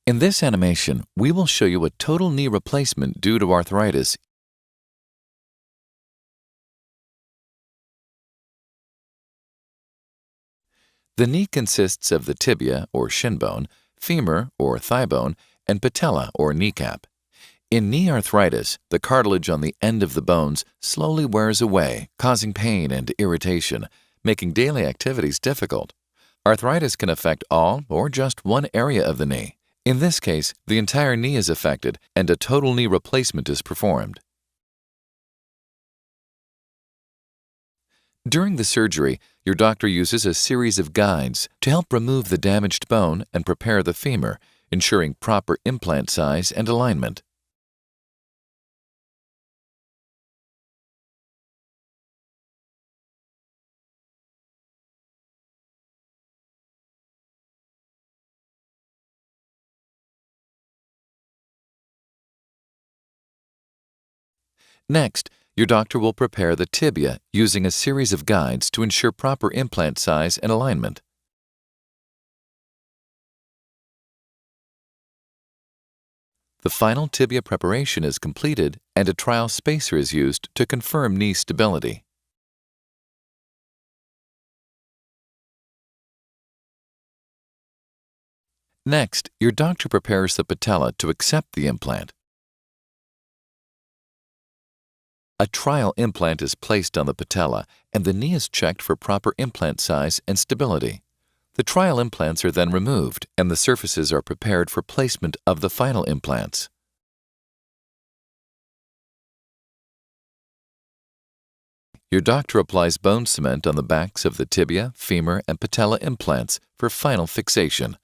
In this animation, we will show you a total knee replacement due to arthritis. The knee consists of the tibia or shin bone, femur or thigh bone, and patella or kneecap. In knee arthritis, the cartilage on the end of the bones slowly wears away, causing pain and irritation, making daily activities difficult. Arthritis can affect all or just one area of the knee. In this case, the entire knee is affected and a total knee replacement is performed. During the surgery, your doctor uses a series of guides to help remove the damaged bone and prepare the femur, ensuring proper implant size and alignment. Next, your doctor will prepare the tibia using a series of guides to ensure proper implant size and alignment. The final tibia preparation is completed and a trial spacer is used to confirm knee stability. Next, your doctor prepares the patella to accept the implant. A trial implant is placed on the patella and the knee is checked for proper implant size and stability. The trial implants are then removed and the surfaces are prepared for placement of the final implants. Your doctor applies bone cement on the backs of the tibia, femur, and patella implants for final fixation.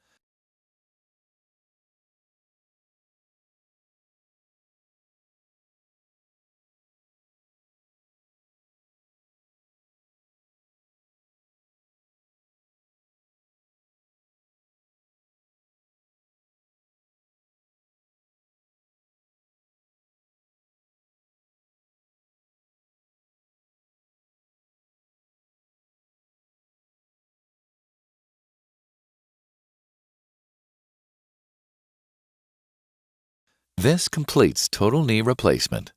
This completes total knee replacement.